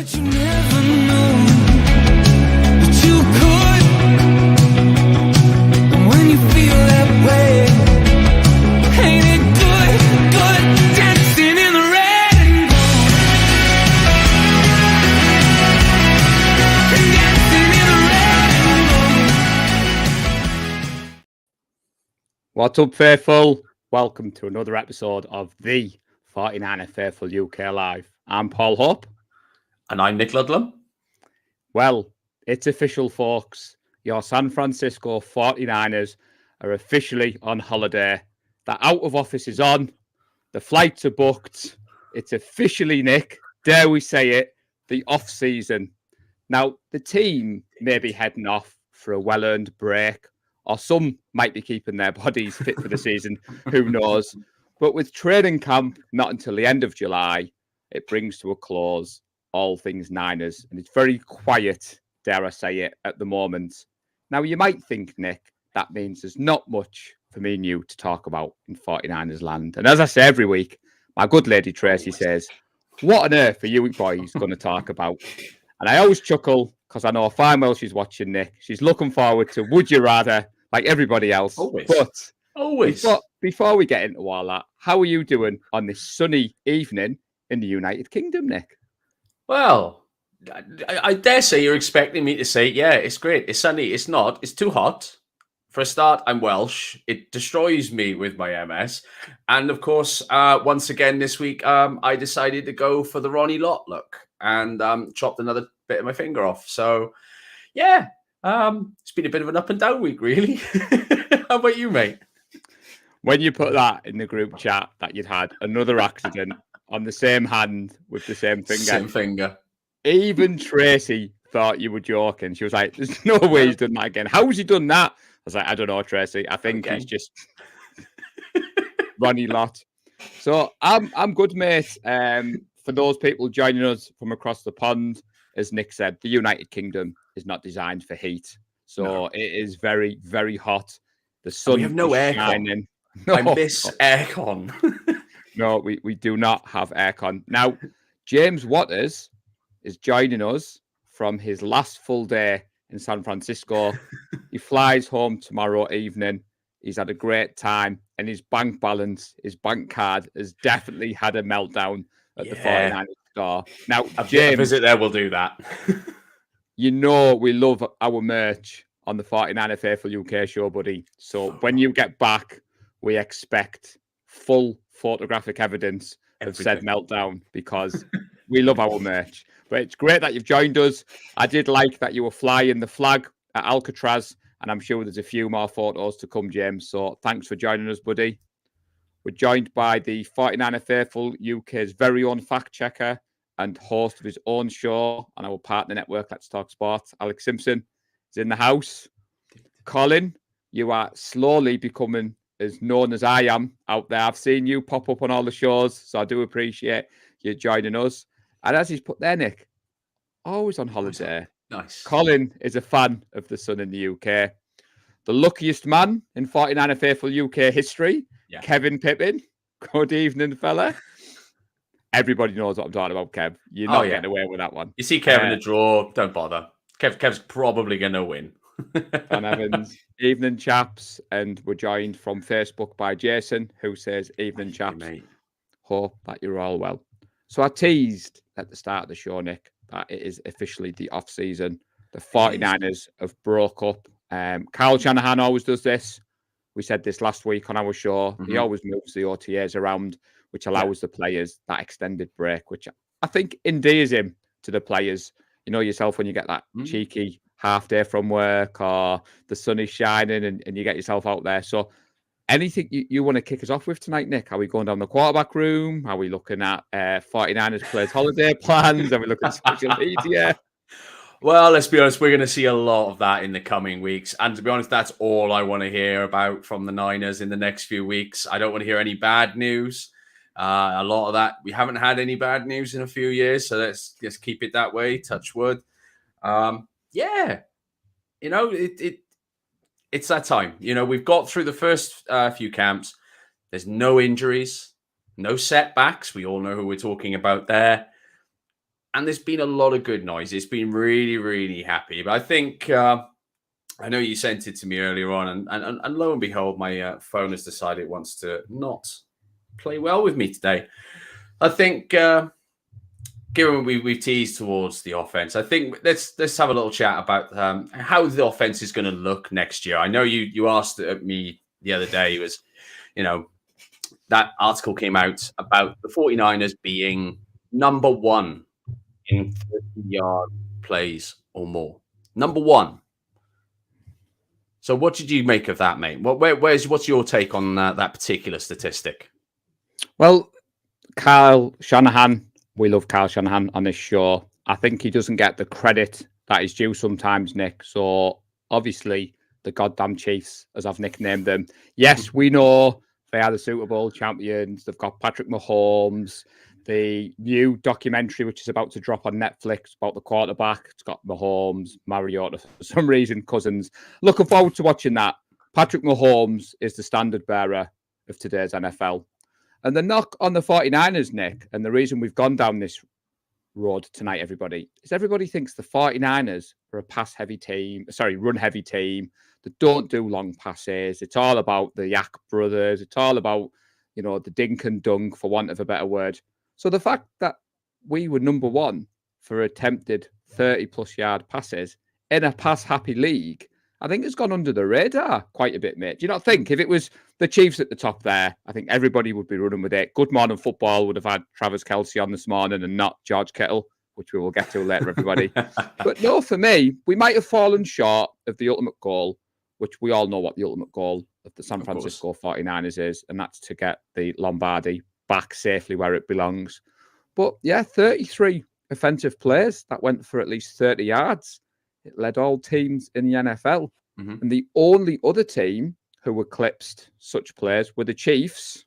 But you never know that you could. And when you feel that way, ain't it good, good dancing in the red and gold. Dancing in the red and gold. What's up, Faithful? Welcome to another episode of the 49er Faithful UK Live. I'm Paul Hope. And I'm Nick Ludlam. Well, it's official, folks. Your San Francisco 49ers are officially on holiday. The out of office is on. The flights are booked. It's officially, Nick, dare we say it, the off season. Now, the team may be heading off for a well-earned break, or some might be keeping their bodies fit for the season. Who knows? But with training camp not until the end of July, it brings to a close all things Niners. And it's very quiet, dare I say it, at the moment. Now, you might think, Nick, that means there's not much for me and you to talk about in 49ers land. And as I say every week, my good lady Tracy says, what on earth are you boys going to talk about? And I always chuckle because I know fine well she's watching, Nick. She's looking forward to Would You Rather, like everybody else. Always. But Always. Before we get into all that, how are you doing on this sunny evening in the United Kingdom, Nick? Well, I dare say you're expecting me to say, yeah, it's great. It's sunny. It's not. It's too hot. For a start, I'm Welsh. It destroys me with my MS. And of course, once again this week, I decided to go for the Ronnie Lott look and chopped another bit of my finger off. So, yeah, it's been a bit of an up and down week, really. How about you, mate? When you put that in the group chat that you'd had another accident on the same hand with the same finger. Same finger. Even Tracy thought you were joking. She was like, there's no way he's done that again. How has he done that? I was like, I don't know, Tracy. I think he's just Ronnie Lott. So I'm good, mate. For those people joining us from across the pond, as Nick said, the United Kingdom is not designed for heat. So It is very, very hot. The sun we have no is aircon. shining. I miss aircon. No, we do not have aircon. Now, James Waters is joining us from his last full day in San Francisco. He flies home tomorrow evening. He's had a great time, and his bank balance, his bank card, has definitely had a meltdown at the 49ers store. Now, James, a visit there will do that. you know we love our merch on the 49er Faithful UK show, buddy. So when you get back, we expect full photographic evidence of said meltdown because we love our merch. But it's great that you've joined us. I did like that you were flying the flag at Alcatraz, and I'm sure there's a few more photos to come, James. So thanks for joining us, buddy. We're joined by the 49er Faithful UK's very own fact checker and host of his own show on our partner network, Let's Talk Sports. Alex Simpson is in the house. Colin, you are slowly becoming as known as I am out there. I've seen you pop up on all the shows, so I do appreciate you joining us. And as he's put there, Nick, always on holiday. Nice. Colin is a fan of the sun in the UK. The luckiest man in 49er Faithful UK history, Kevin Pippin. Good evening, fella. Everybody knows what I'm talking about, Kev. You're not getting away with that one. You see Kev in the draw, don't bother. Kev's probably going to win. Van Evans, evening, chaps. And we're joined from Facebook by Jason, who says, evening, chaps. Mate. Hope that you're all well. So I teased at the start of the show, Nick, that it is officially the off-season. The 49ers have broke up. Kyle Shanahan always does this. We said this last week on our show. Mm-hmm. He always moves the OTAs around, which allows the players that extended break, which I think endears him to the players. You know yourself when you get that cheeky half day from work or the sun is shining and you get yourself out there. So anything you want to kick us off with tonight, Nick? Are we going down the quarterback room? Are we looking at 49ers players' holiday plans? Are we looking at social media? Well, let's be honest, we're going to see a lot of that in the coming weeks. And to be honest, that's all I want to hear about from the Niners in the next few weeks. I don't want to hear any bad news. A lot of that, we haven't had any bad news in a few years. So let's just keep it that way. Touch wood. You know, it's that time. You know, we've got through the first few camps. There's no injuries, no setbacks. We all know who we're talking about there. and there's been a lot of good noise. It's been really, really happy. But I think I know you sent it to me earlier on, and lo and behold, my phone has decided it wants to not play well with me today. I think, given we've teased towards the offense, I think let's have a little chat about how the offense is going to look next year. I know you asked me the other day. It was, that article came out about the 49ers being number one in 30-yard plays or more. Number one. So what did you make of that, mate? What's your take on that particular statistic? Well, Kyle Shanahan, we love Kyle Shanahan on this show. I think he doesn't get the credit that is due sometimes, Nick. So obviously the goddamn Chiefs, as I've nicknamed them. Yes, we know they are the Super Bowl champions. They've got Patrick Mahomes. The new documentary, which is about to drop on Netflix about the quarterback, it's got Mahomes, Mariota, for some reason, Cousins. Looking forward to watching that. Patrick Mahomes is the standard bearer of today's NFL. And the knock on the 49ers, Nick, and the reason we've gone down this road tonight, everybody, is everybody thinks the 49ers are a run-heavy team that don't do long passes. It's all about the Yak brothers. It's all about, the dink and dunk, for want of a better word. So the fact that we were number one for attempted 30-plus yard passes in a pass-happy league, I think it's gone under the radar quite a bit, mate. Do you not think? If it was the Chiefs at the top there, I think everybody would be running with it. Good Morning Football would have had Travis Kelce on this morning and not George Kittle, which we will get to later, everybody. But no, for me, we might have fallen short of the ultimate goal, which we all know what the ultimate goal of the San Francisco 49ers is, and that's to get the Lombardi back safely where it belongs. But yeah, 33 offensive plays that went for at least 30 yards. It led all teams in the NFL. Mm-hmm. And the only other team who eclipsed such plays were the Chiefs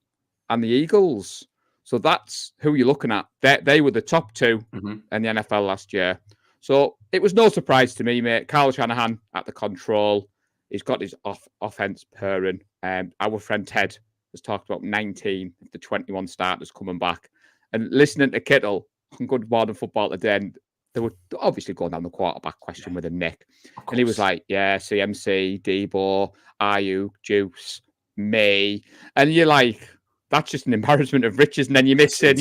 and the Eagles. So that's who you're looking at. They were the top two in the NFL last year. So it was no surprise to me, mate. Kyle Shanahan at the control. He's got his offense purring. Our friend Ted has talked about 19 of the 21 starters coming back. And listening to Kittle on Good Morning Football today, and they were obviously going down the quarterback question with him, Nick. And he was like, CMC, Debo, Ayuk, Juice, May. And you're like, that's just an embarrassment of riches. And then you mix in,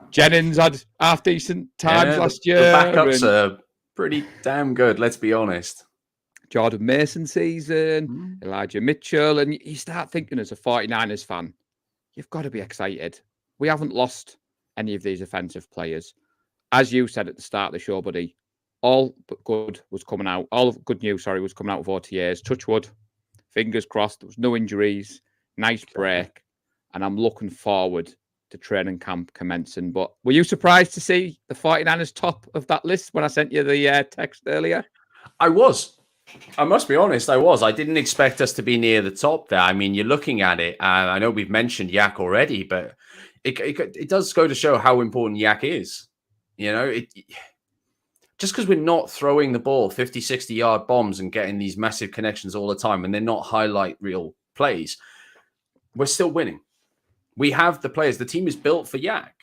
Jennings had half-decent times last year. The backups are pretty damn good, let's be honest. Jordan Mason season, Elijah Mitchell. And you start thinking as a 49ers fan, you've got to be excited. We haven't lost any of these offensive players. As you said at the start of the show, buddy, all but good was coming out. All of good news, was coming out of OTAs. Touch wood. Fingers crossed. There was no injuries. Nice break. And I'm looking forward to training camp commencing. But were you surprised to see the 49ers top of that list when I sent you the text earlier? I was. I must be honest, I was. I didn't expect us to be near the top there. I mean, you're looking at it. I know we've mentioned Yak already, but it does go to show how important Yak is. Just because we're not throwing the ball 50, 60-yard bombs and getting these massive connections all the time and they're not highlight reel plays, we're still winning. We have the players. The team is built for Yak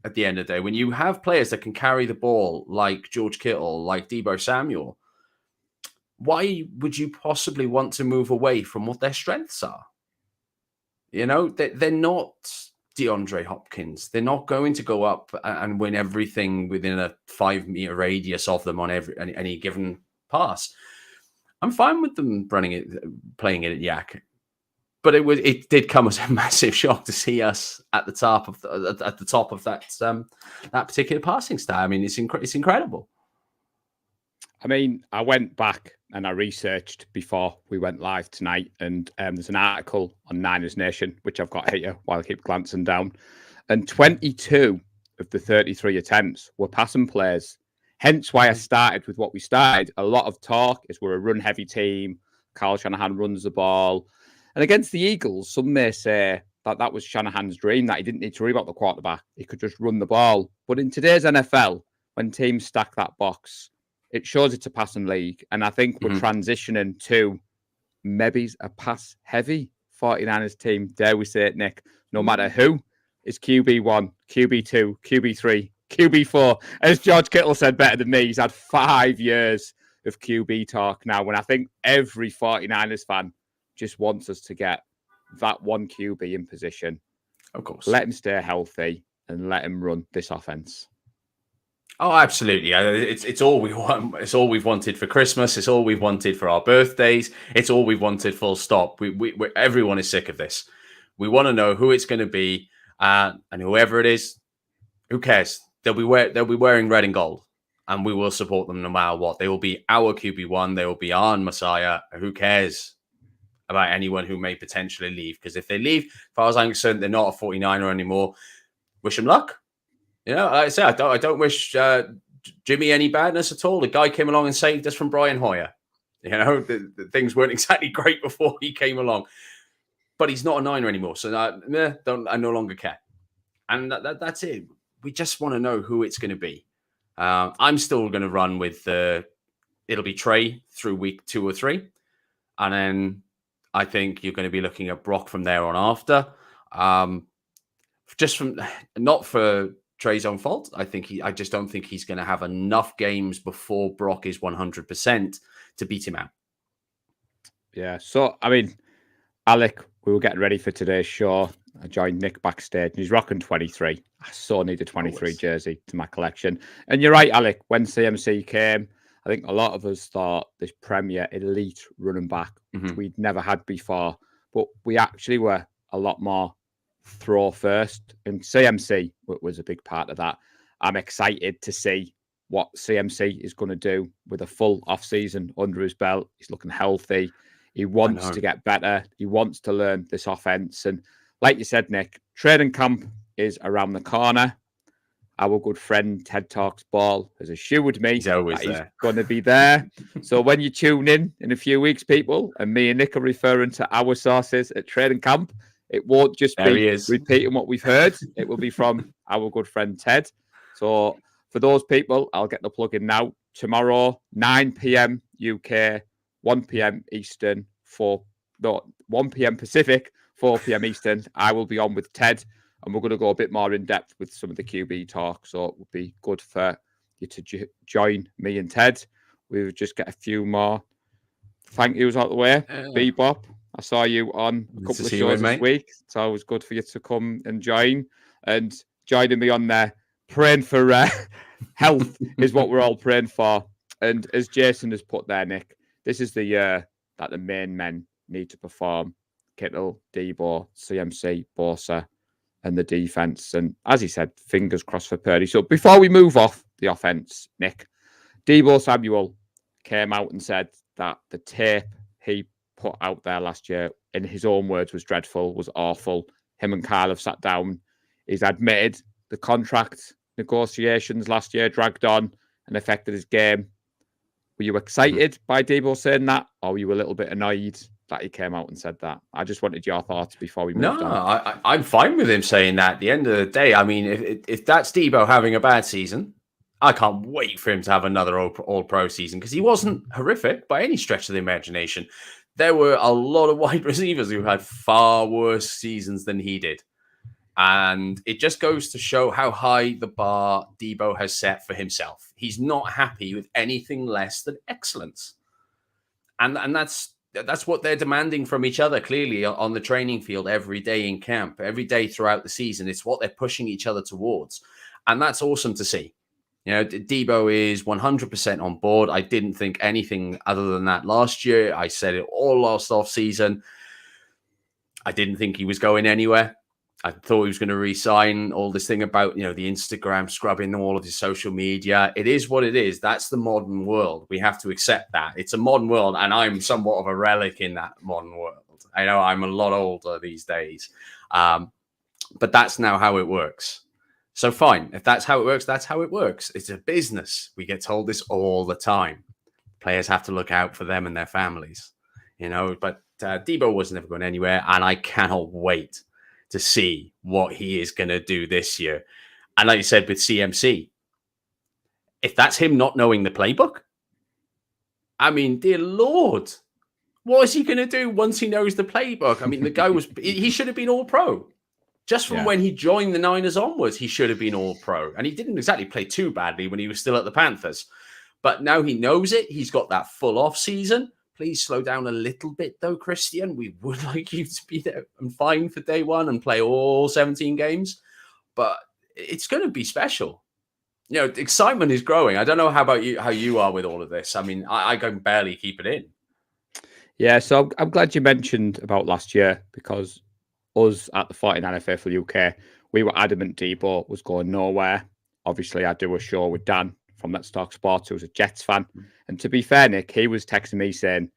at the end of the day. When you have players that can carry the ball like George Kittle, like Debo Samuel, why would you possibly want to move away from what their strengths are? They're not DeAndre Hopkins. They're not going to go up and win everything within a 5-meter radius of them on any given pass. I'm fine with them playing it at Yak, but it did come as a massive shock to see us at the top of that particular passing stat. I mean, it's incredible. I mean, I went back and I researched before we went live tonight, and there's an article on Niners Nation, which I've got here while I keep glancing down, and 22 of the 33 attempts were passing plays. Hence why I started with what we started. A lot of talk is we're a run-heavy team. Kyle Shanahan runs the ball. And against the Eagles, some may say that was Shanahan's dream, that he didn't need to worry about the quarterback. He could just run the ball. But in today's NFL, when teams stack that box, it shows it's a passing league. And I think we're transitioning to maybe a pass-heavy 49ers team. Dare we say it, Nick? No matter who is QB1, QB2, QB3 QB4. As George Kittle said better than me, he's had 5 years of QB talk now. And I think every 49ers fan just wants us to get that one QB in position. Of course. Let him stay healthy and let him run this offense. Oh, absolutely. It's all we want. It's all we've wanted for Christmas. It's all we've wanted for our birthdays. It's all we've wanted, full stop. Everyone is sick of this. We want to know who it's going to be, and whoever it is, who cares? They'll be wearing red and gold, and we will support them no matter what. They will be our QB1. They will be our Messiah. Who cares about anyone who may potentially leave? Because if they leave, as far as I'm concerned, they're not a 49er anymore. Wish them luck. You know, like I say, I don't wish Jimmy any badness at all. The guy came along and saved us from Brian Hoyer. You know, the things weren't exactly great before he came along. But he's not a Niner anymore, so I no longer care. And that's it. We just want to know who it's going to be. I'm still going to run with it'll be Trey through week 2 or 3. And then I think you're going to be looking at Brock from there on after. Not for Trey's own fault. I just don't think he's going to have enough games before Brock is 100% to beat him out. Yeah. So, I mean, Alec, we were getting ready for today's show. I joined Nick backstage and he's rocking 23. I so need a 23 jersey to my collection. And you're right, Alec, when CMC came, I think a lot of us thought this premier elite running back, which we'd never had before, but we actually were a lot more throw first, and CMC was a big part of that. I'm excited to see what CMC is going to do with a full off-season under his belt. He's looking healthy. He wants to get better. He wants to learn this offense. And like you said, Nick, training camp is around the corner. Our good friend Ted Talks Ball has assured me he's going to be there. So when you tune in a few weeks, people, and me and Nick are referring to our sources at training camp, it won't just be repeating what we've heard. It will be from our good friend Ted. So for those people, I'll get the plug in now. Tomorrow, 9 p.m. UK, 1 p.m. Eastern, 1 p.m. Pacific, 4 p.m. Eastern. I will be on with Ted, and we're going to go a bit more in depth with some of the QB talk. So it would be good for you to join me and Ted. We'll just get a few more thank yous out of the way. Bebop, I saw you on a couple of shows this week. It's always good for you to come and join. And joining me on there, praying for health is what we're all praying for. And as Jason has put there, Nick, this is the year that the main men need to perform. Kittle, Debo, CMC, Bosa, and the defense. And as he said, fingers crossed for Purdy. So before we move off the offense, Nick, Debo Samuel came out and said that the tape he put out there last year, in his own words, was dreadful, was awful. Him and Kyle have sat down. He's admitted the contract negotiations last year dragged on and affected his game. Were you excited by Debo saying that, or were you a little bit annoyed that he came out and said that? I just wanted your thoughts before we moved on. I'm fine with him saying that. At the end of the day, I mean, if that's Debo having a bad season, I can't wait for him to have another all-pro season, because he wasn't horrific by any stretch of the imagination. There were a lot of wide receivers who had far worse seasons than he did. And it just goes to show how high the bar Debo has set for himself. He's not happy with anything less than excellence. And that's what they're demanding from each other, clearly, on the training field every day in camp, every day throughout the season. It's what they're pushing each other towards. And that's awesome to see. You know, Debo is 100% on board. I didn't think anything other than that last year. I said it all last off season. I didn't think he was going anywhere. I thought he was going to resign. All this thing about, the Instagram scrubbing all of his social media. It is what it is. That's the modern world. We have to accept that. It's a modern world, and I'm somewhat of a relic in that modern world. I know I'm a lot older these days, but that's now how it works. So fine. If that's how it works, that's how it works. It's a business. We get told this all the time. Players have to look out for them and their families, but Debo was never going anywhere, and I cannot wait to see what he is going to do this year. And like you said, with CMC, if that's him not knowing the playbook, I mean, dear Lord, what is he going to do once he knows the playbook? I mean, the guy he should have been all pro. Just from when he joined the Niners onwards, he should have been all-pro. And he didn't exactly play too badly when he was still at the Panthers. But now he knows it. He's got that full off season. Please slow down a little bit, though, Christian. We would like you to be there and fine for day one and play all 17 games. But it's going to be special. You know, excitement is growing. I don't know how you are with all of this. I mean, I can barely keep it in. Yeah, so I'm glad you mentioned about last year, because us at the 49er Faithful UK, we were adamant Debo was going nowhere. Obviously, I do a show with Dan from Let's Talk Sports, who's a Jets fan. And to be fair, Nick, he was texting me saying,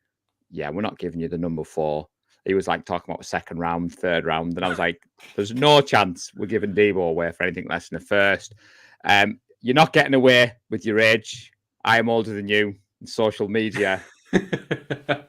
yeah, we're not giving you the number 4. He was like talking about a second round, third round. And I was like, there's no chance we're giving Debo away for anything less than a first. You're not getting away with your age. I am older than you in social media.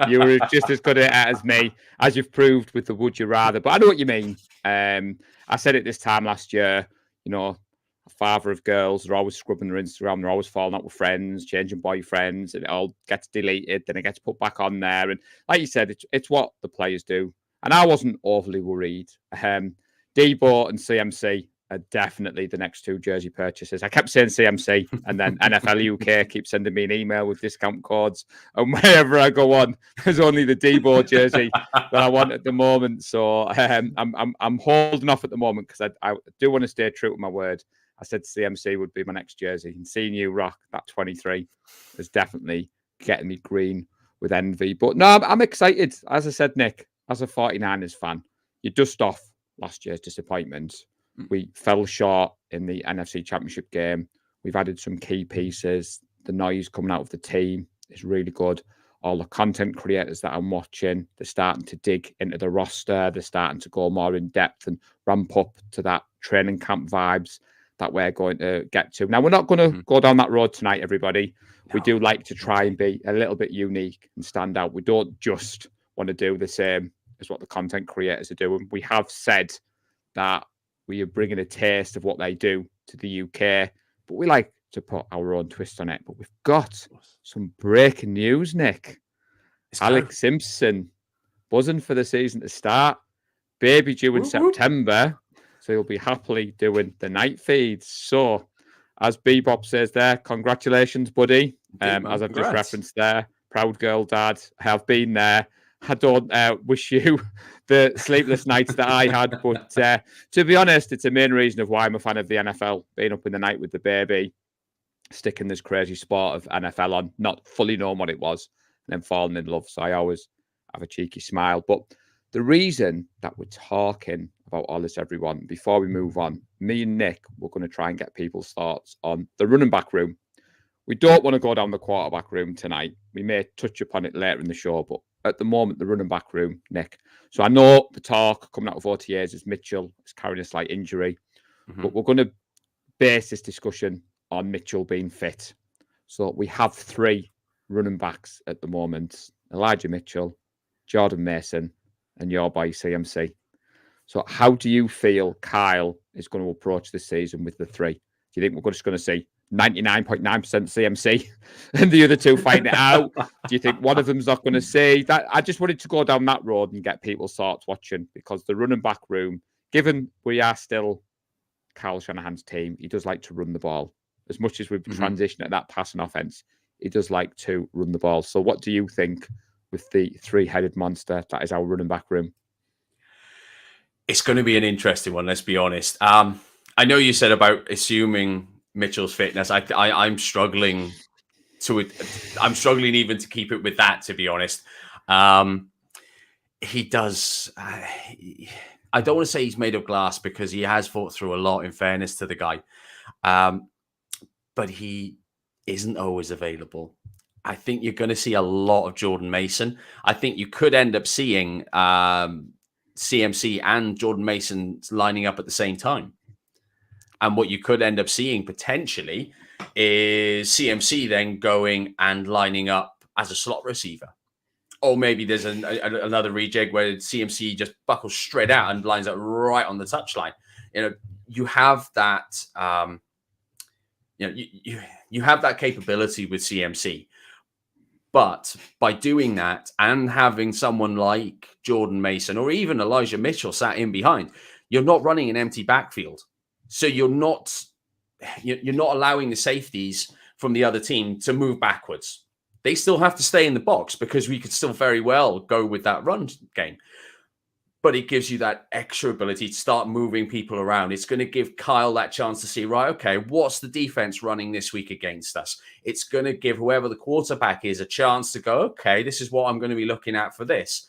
You were just as good at it as me, as you've proved with the would you rather. But I know what you mean. I said it this time last year, you know, a father of girls, they're always scrubbing their Instagram, they're always falling out with friends, changing boyfriends, and it all gets deleted, then it gets put back on there. And like you said, it's what the players do. And I wasn't overly worried. Debo and CMC are definitely the next 2 jersey purchases. I kept saying CMC, and then NFL UK keeps sending me an email with discount codes. And wherever I go on, there's only the Debo jersey that I want at the moment. So I'm holding off at the moment, because I do want to stay true to my word. I said CMC would be my next jersey, and seeing you rock that 23 is definitely getting me green with envy. But no, I'm excited. As I said, Nick, as a 49ers fan, you dust off last year's disappointment. We fell short in the NFC Championship game. We've added some key pieces. The noise coming out of the team is really good. All the content creators that I'm watching, they're starting to dig into the roster. They're starting to go more in depth and ramp up to that training camp vibes that we're going to get to. Now, we're not going to go down that road tonight, everybody. No. We do like to try and be a little bit unique and stand out. We don't just want to do the same as what the content creators are doing. We have said that we are bringing a taste of what they do to the UK, but we like to put our own twist on it. But we've got some breaking news, Nick. Alex Simpson buzzing for the season to start. Baby due in September, so he'll be happily doing the night feeds. So, as Bebop says there, congratulations, buddy. As I've just referenced there, proud girl dad. I have been there. I don't wish you the sleepless nights that I had, but to be honest, it's a main reason of why I'm a fan of the NFL, being up in the night with the baby, sticking this crazy sport of NFL on, not fully knowing what it was, and then falling in love. So I always have a cheeky smile. But the reason that we're talking about all this, everyone, before we move on, me and Nick, we're going to try and get people's thoughts on the running back room. We don't want to go down the quarterback room tonight. We may touch upon it later in the show, but at the moment, the running back room, Nick. So I know the talk coming out of OTAs is Mitchell is carrying a slight injury, but we're going to base this discussion on Mitchell being fit. So we have 3 running backs at the moment: Elijah Mitchell, Jordan Mason, and your boy CMC. So how do you feel Kyle is going to approach this season with the 3? Do you think we're just going to see 99.9% CMC and the other 2 fighting it out? Do you think one of them's not going to see that? I just wanted to go down that road and get people's thoughts watching, because the running back room, given we are still Kyle Shanahan's team, he does like to run the ball. As much as we've transitioned at that passing offense, he does like to run the ball. So what do you think with the 3-headed monster that is our running back room? It's going to be an interesting one, let's be honest. I know you said about assuming Mitchell's fitness. I'm struggling I'm struggling even to keep it with that, to be honest. He does. I don't want to say he's made of glass, because he has fought through a lot, in fairness to the guy. But he isn't always available. I think you're going to see a lot of Jordan Mason. I think you could end up seeing CMC and Jordan Mason lining up at the same time. And what you could end up seeing potentially is CMC then going and lining up as a slot receiver. Or maybe there's another rejig where CMC just buckles straight out and lines up right on the touchline. You know, you have that. You have that capability with CMC. But by doing that and having someone like Jordan Mason or even Elijah Mitchell sat in behind, you're not running an empty backfield. So you're not allowing the safeties from the other team to move backwards. They still have to stay in the box because we could still very well go with that run game. But it gives you that extra ability to start moving people around. It's going to give Kyle that chance to see, right, okay, what's the defense running this week against us? It's going to give whoever the quarterback is a chance to go, okay, this is what I'm going to be looking at for this.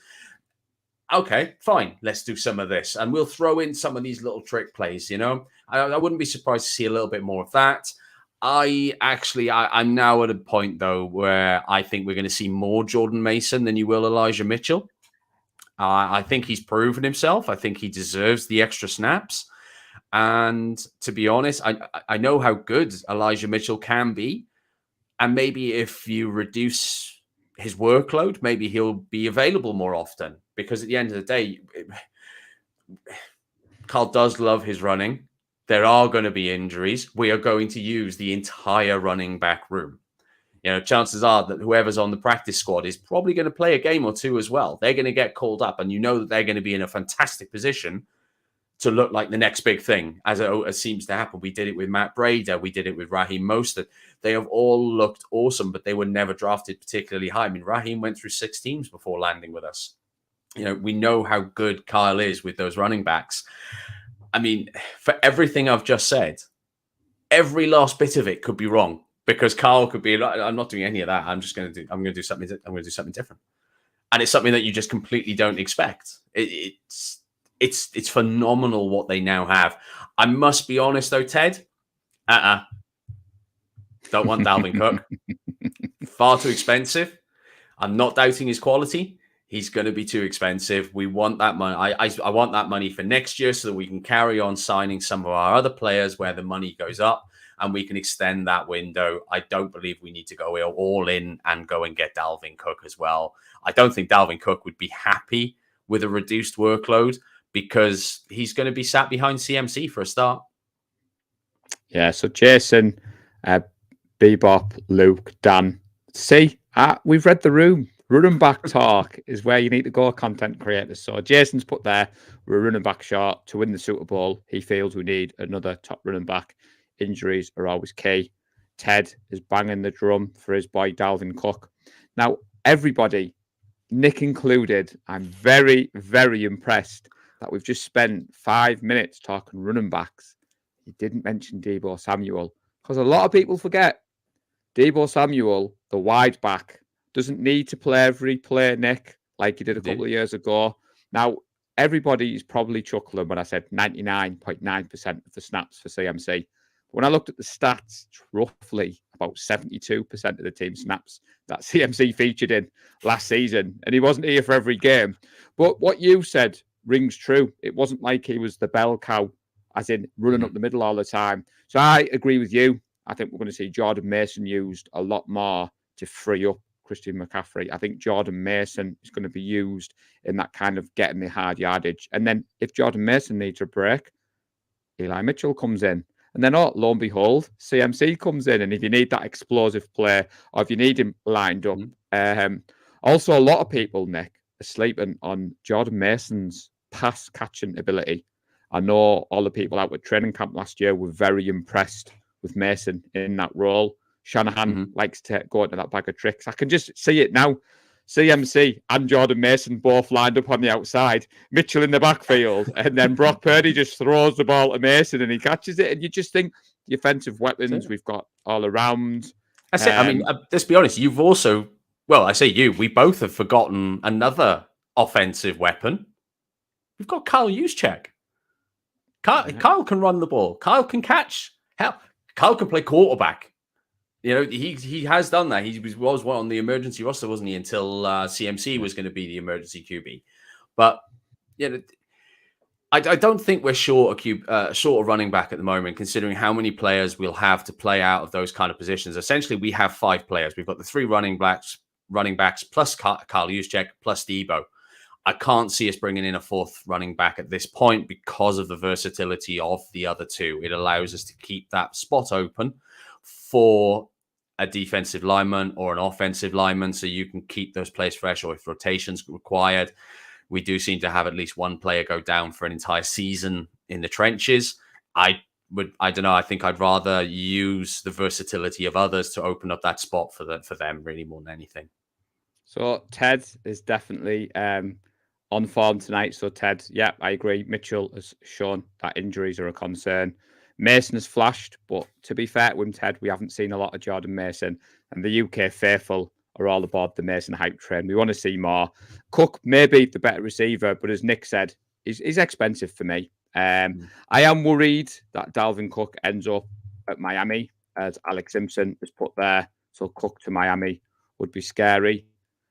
Okay, fine, let's do some of this. And we'll throw in some of these little trick plays, I wouldn't be surprised to see a little bit more of that. I'm now at a point, though, where I think we're going to see more Jordan Mason than you will Elijah Mitchell. I think he's proven himself. I think he deserves the extra snaps. And to be honest, I know how good Elijah Mitchell can be. And maybe if you reduce his workload, maybe he'll be available more often. Because at the end of the day, Carl does love his running. There are going to be injuries. We are going to use the entire running back room. Chances are that whoever's on the practice squad is probably going to play a game or two as well. They're going to get called up, and that they're going to be in a fantastic position to look like the next big thing, as it seems to happen. We did it with Matt Breda. We did it with Raheem Mostert. They have all looked awesome, but they were never drafted particularly high. I mean, Raheem went through 6 teams before landing with us. We know how good Kyle is with those running backs. I mean, for everything I've just said, every last bit of it could be wrong. Because Carl could be like, I'm not doing any of that. I'm going to do something different. And it's something that you just completely don't expect. It's phenomenal what they now have. I must be honest though, Ted. Don't want Dalvin Cook. Far too expensive. I'm not doubting his quality. He's going to be too expensive. We want that money. I want that money for next year so that we can carry on signing some of our other players where the money goes up. And we can extend that window. I don't believe we need to go all in and go and get Dalvin Cook as well. I don't think Dalvin Cook would be happy with a reduced workload because he's going to be sat behind CMC for a start. Yeah, so Jason, Bebop, Luke, Dan. See, we've read the room. Running back talk is where you need to go, content creators. So Jason's put there, we're running back short to win the Super Bowl. He feels we need another top running back. Injuries are always key. Ted is banging the drum for his boy Dalvin Cook. Now, everybody, Nick included, I'm very, very impressed that we've just spent 5 minutes talking running backs. He didn't mention Deebo Samuel because a lot of people forget Deebo Samuel, the wide back, doesn't need to play every play, Nick, like he did a couple of years ago. Now, everybody is probably chuckling when I said 99.9% of the snaps for CMC. When I looked at the stats, it's roughly about 72% of the team snaps that CMC featured in last season. And he wasn't here for every game. But what you said rings true. It wasn't like he was the bell cow, as in running up the middle all the time. So I agree with you. I think we're going to see Jordan Mason used a lot more to free up Christian McCaffrey. I think Jordan Mason is going to be used in that kind of getting the hard yardage. And then if Jordan Mason needs a break, Eli Mitchell comes in. And then, lo and behold, CMC comes in. And if you need that explosive play or if you need him lined up. Also, a lot of people, Nick, are sleeping on Jordan Mason's pass catching ability. I know all the people out with training camp last year were very impressed with Mason in that role. Shanahan likes to go into that bag of tricks. I can just see it now. CMC and Jordan Mason both lined up on the outside, Mitchell in the backfield, and then Brock Purdy just throws the ball to Mason and he catches it. And you just think the offensive weapons we've got all around. That's it. I mean, let's be honest. You've also, well, I say you, we both have forgotten another offensive weapon. We've got Kyle Juszczyk. Kyle can run the ball. Kyle can catch. Hell, Kyle can play quarterback. You know, he has done that. He was one on the emergency roster, wasn't he? Until CMC was going to be the emergency QB. But I don't think we're short a running back at the moment, considering how many players we'll have to play out of those kind of positions. Essentially, we have 5 players. We've got the 3 running backs plus Kyle Juszczyk plus Deebo. I can't see us bringing in a 4th running back at this point because of the versatility of the other 2. It allows us to keep that spot open for a defensive lineman or an offensive lineman so you can keep those plays fresh, or if rotations required, we do seem to have at least one player go down for an entire season in the trenches. I don't know. I think I'd rather use the versatility of others to open up that spot for them really more than anything. So Ted is definitely on form tonight. So Ted, yeah, I agree. Mitchell has shown that injuries are a concern. Mason has flashed, but to be fair to him, Ted, we haven't seen a lot of Jordan Mason, and the UK faithful are all aboard the Mason hype train. We want to see more. Cook may be the better receiver, but as Nick said, he's expensive for me. I am worried that Dalvin Cook ends up at Miami, as Alex Simpson has put there. So Cook to Miami would be scary.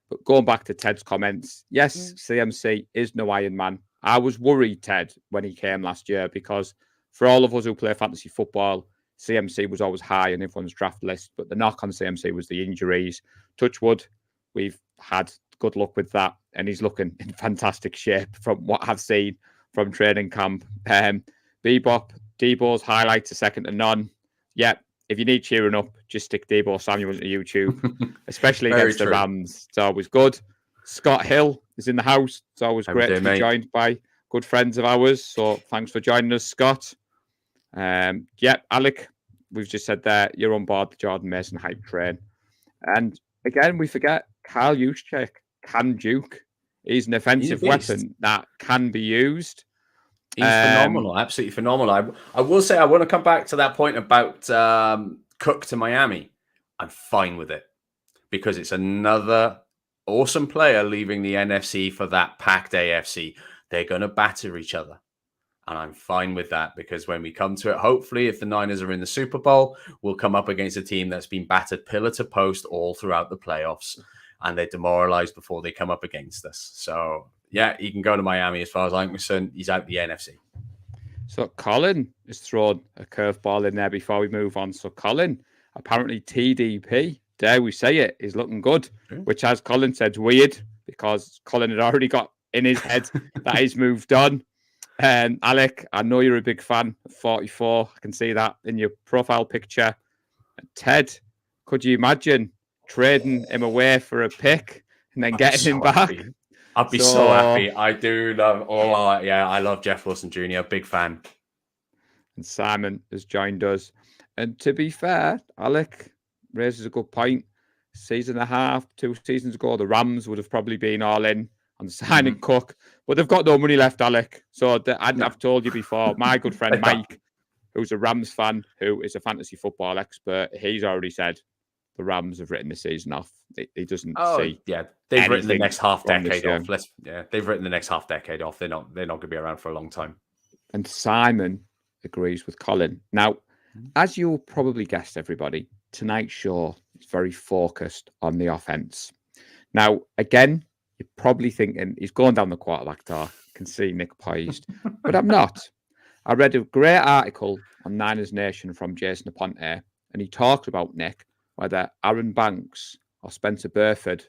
But going back to Ted's comments, yes, CMC is no Iron Man. I was worried, Ted, when he came last year, because for all of us who play fantasy football, CMC was always high on everyone's draft list. But the knock on CMC was the injuries. Touch wood, we've had good luck with that. And he's looking in fantastic shape from what I've seen from training camp. Bebop, Debo's highlights are second to none. Yep. If you need cheering up, just stick Debo Samuel to YouTube, especially against the Rams. It's always good. Scott Hill is in the house. It's always great to be joined by good friends of ours. So thanks for joining us, Scott. Alec, we've just said there, you're on board the Jordan Mason hype train. And again, we forget Kyle Juszczyk can juke. He's an offensive weapon that can be used. He's phenomenal, absolutely phenomenal. I will say, I want to come back to that point about Cook to Miami. I'm fine with it because it's another awesome player leaving the NFC for that packed AFC. They're going to batter each other. And I'm fine with that because when we come to it, hopefully, if the Niners are in the Super Bowl, we'll come up against a team that's been battered pillar to post all throughout the playoffs. And they're demoralized before they come up against us. So, yeah, he can go to Miami as far as I'm concerned. He's out the NFC. So Colin has thrown a curveball in there before we move on. So Colin, apparently TDP, dare we say it, is looking good, which, as Colin said, is weird because Colin had already got in his head that he's moved on. Alec, I know you're a big fan of 44. I can see that in your profile picture. Ted, could you imagine trading him away for a pick and then getting him back? I'd be so happy. I do love I love Jeff Wilson Jr. Big fan. And Simon has joined us. And to be fair, Alec raises a good point. Season and a half, 2 seasons ago, the Rams would have probably been all in on signing Cook, but they've got no money left, Alec. So I've told you before, my good friend Mike, who's a Rams fan, who is a fantasy football expert, he's already said the Rams have written the season off. He doesn't see. Yeah, they've written the next half decade off. They've written the next half decade off. They're not going to be around for a long time. And Simon agrees with Colin. Now, as you'll probably guessed, everybody, tonight's show is very focused on the offense. Now, again, you're probably thinking he's going down the quarterback door. I can see Nick poised, but I'm not. I read a great article on Niners Nation from Jason Aponte, and he talked about, Nick, whether Aaron Banks or Spencer Burford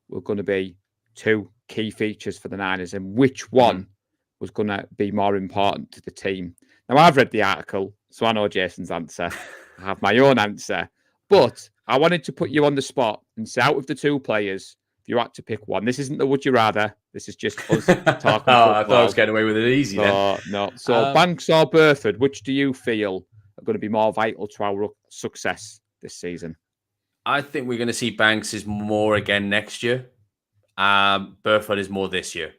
were going to be 2 key features for the Niners and which one was going to be more important to the team. Now, I've read the article, so I know Jason's answer. I have my own answer. But I wanted to put you on the spot and say, out of the 2 players, if you had to pick one, this isn't the would you rather. This is just us talking football. I thought I was getting away with it easy then. No. So Banks or Burford, which do you feel are going to be more vital to our success this season? I think we're going to see Banks is more again next year. Burford is more this year.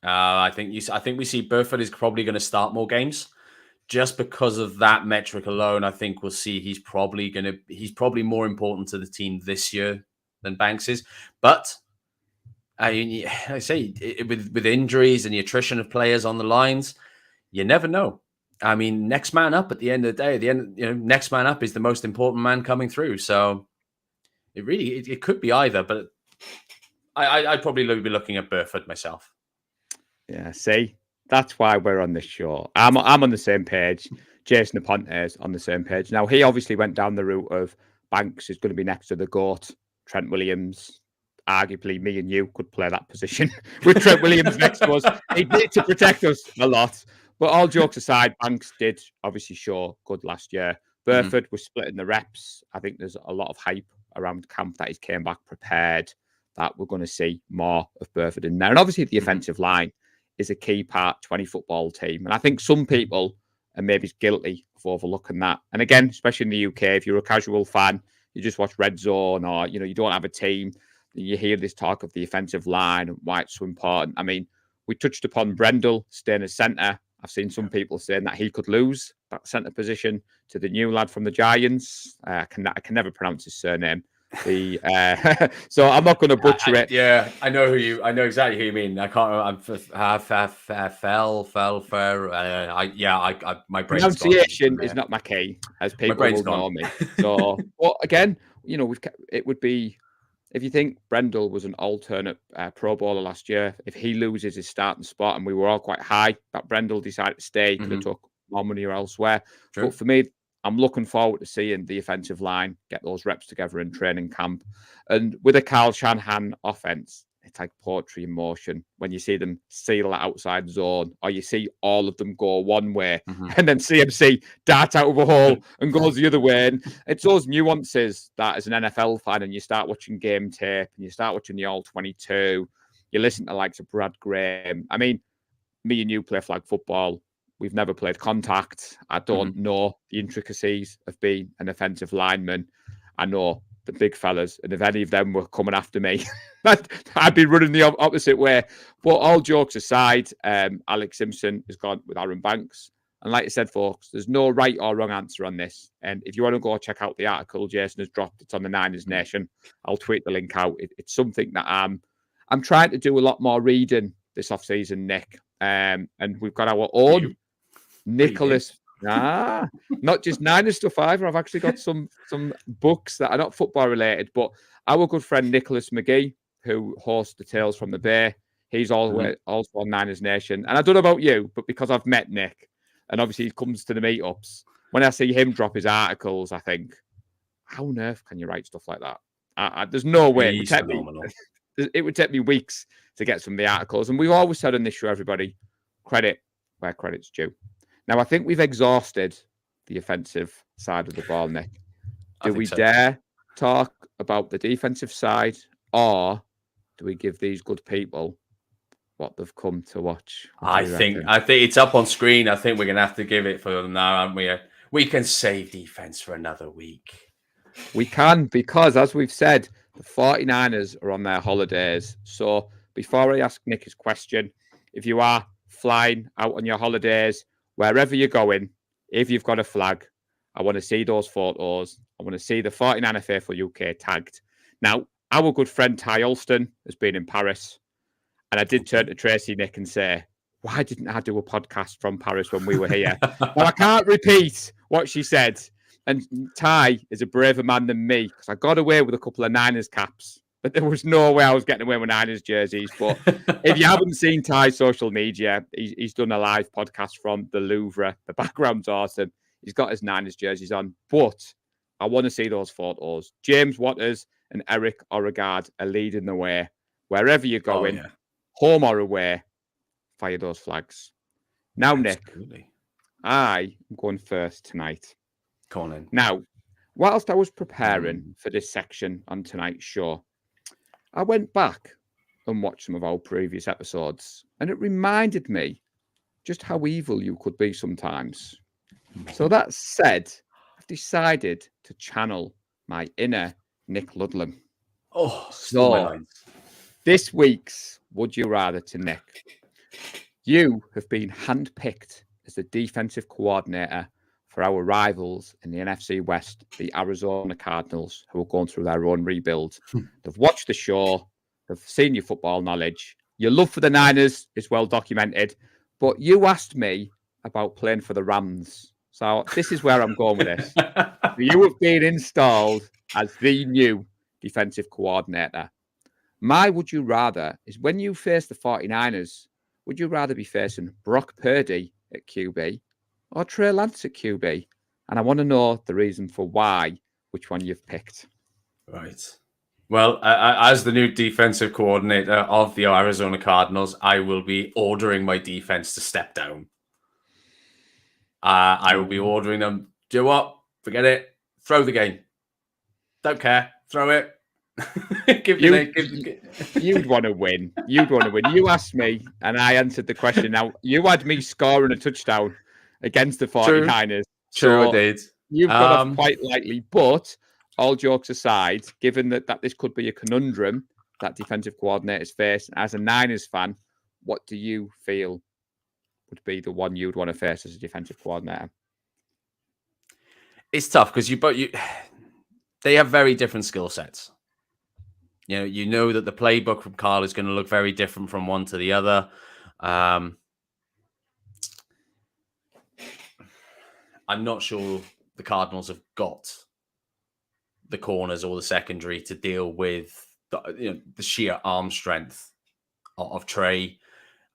I think we see Burford is probably going to start more games just because of that metric alone. I think we'll see he's probably more important to the team this year than Banks is. But I say with injuries and the attrition of players on the lines, you never know. I mean, next man up at the end of the day. Next man up is the most important man coming through. So it could be either, but I'd probably be looking at Burford myself. Yeah, see, that's why we're on this show. I'm on the same page. Jason Aponte is on the same page. Now, he obviously went down the route of Banks is going to be next to the GOAT, Trent Williams. Arguably, me and you could play that position with Trent Williams next to us. He'd need to protect us a lot. But all jokes aside, Banks did obviously show good last year. Burford was splitting the reps. I think there's a lot of hype around camp that he came back prepared. that we're going to see more of Burford in there. And obviously the offensive line is a key part to any football team. And I think some people are maybe guilty of overlooking that. And again, especially in the UK, if you're a casual fan, you just watch Red Zone, or, you don't have a team, you hear this talk of the offensive line and why it's so important. I mean, we touched upon Brendel staying as centre. I've seen some people saying that he could lose that centre position to the new lad from the Giants. I can never pronounce his surname. So I'm not going to butcher it. Yeah, I know exactly who you mean. I can't. My pronunciation is not my key, as people will know me. So, but again, it would be, if you think Brendel was an alternate Pro Bowler last year, if he loses his starting spot, and we were all quite high that Brendel decided to stay, could have took more money or elsewhere. True. But for me, I'm looking forward to seeing the offensive line get those reps together in training camp. And with a Kyle Shanahan offense, it's like poetry in motion when you see them seal that outside zone, or you see all of them go one way and then CMC dart out of a hole and goes the other way. And it's those nuances that, as an NFL fan, and you start watching game tape and you start watching the All-22, you listen to the likes of Brad Graham. I mean, me and you play flag football. We've never played contact. I don't know the intricacies of being an offensive lineman. I know the big fellas, and if any of them were coming after me, I'd be running the opposite way. But all jokes aside, Alex Simpson has gone with Aaron Banks. And like I said, folks, there's no right or wrong answer on this. And if you want to go check out the article Jason has dropped, it's on the Niners Nation. I'll tweet the link out. It's something that I'm trying to do a lot more reading this offseason, Nick. And we've got our own Nicholas. Not just Niners stuff either. I've actually got some books that are not football related, but our good friend Nicholas McGee, who hosts the Tales from the Bay, he's also on Niners Nation. And I don't know about you, but because I've met Nick, and obviously he comes to the meetups, when I see him drop his articles, I think, how on earth can you write stuff like that? There's no way. It would take me weeks to get some of the articles. And we've always said on this show, everybody, credit where credit's due. Now, I think we've exhausted the offensive side of the ball, Nick. Do we dare talk about the defensive side, or do we give these good people what they've come to watch? I think it's up on screen. I think we're going to have to give it for them now, aren't we? We can save defense for another week. We can, because as we've said, the 49ers are on their holidays. So before I ask Nick his question, if you are flying out on your holidays, wherever you're going, if you've got a flag, I want to see those photos. I want to see the 49er Faithful UK tagged. Now, our good friend Ty Alston has been in Paris. And I did turn to Tracy, Nick, and say, why didn't I do a podcast from Paris when we were here? Now, I can't repeat what she said. And Ty is a braver man than me, because I got away with a couple of Niners caps. But there was no way I was getting away with Niners jerseys. But if you haven't seen Ty's social media, he's done a live podcast from the Louvre. The background's awesome. He's got his Niners jerseys on. But I want to see those photos. James Waters and Eric Oregard are leading the way. Wherever you're going, home or away, fire those flags. Now, Absolutely. Nick, I am going first tonight. Colin. Now, whilst I was preparing for this section on tonight's show, I went back and watched some of our previous episodes, and it reminded me just how evil you could be sometimes. So that said, I've decided to channel my inner Nick Ludlam. So this week's Would You Rather to Nick. You have been handpicked as the defensive coordinator for our rivals in the NFC West, the Arizona Cardinals, who are going through their own rebuild. They've watched the show. They've seen your football knowledge. Your love for the Niners is well documented. But you asked me about playing for the Rams. So this is where I'm going with this. You have been installed as the new defensive coordinator. My would you rather is, when you face the 49ers, would you rather be facing Brock Purdy at QB or Trey Lance at QB? And I want to know the reason for why, which one you've picked. Right. Well, as the new defensive coordinator of the Arizona Cardinals, I will be ordering my defense to step down. I will be ordering them. Do you know what? Forget it. Throw the game. Don't care. Throw it. You'd want to win. You'd want to win. You asked me, and I answered the question. Now, you had me scoring a touchdown against the 49ers. True, I So did. you've got off quite lightly. But all jokes aside, given that this could be a conundrum that defensive coordinators face, as a Niners fan, what do you feel would be the one you'd want to face as a defensive coordinator? It's tough because they have very different skill sets. You know that the playbook from Carl is going to look very different from one to the other. I'm not sure the Cardinals have got the corners or the secondary to deal with the sheer arm strength of Trey.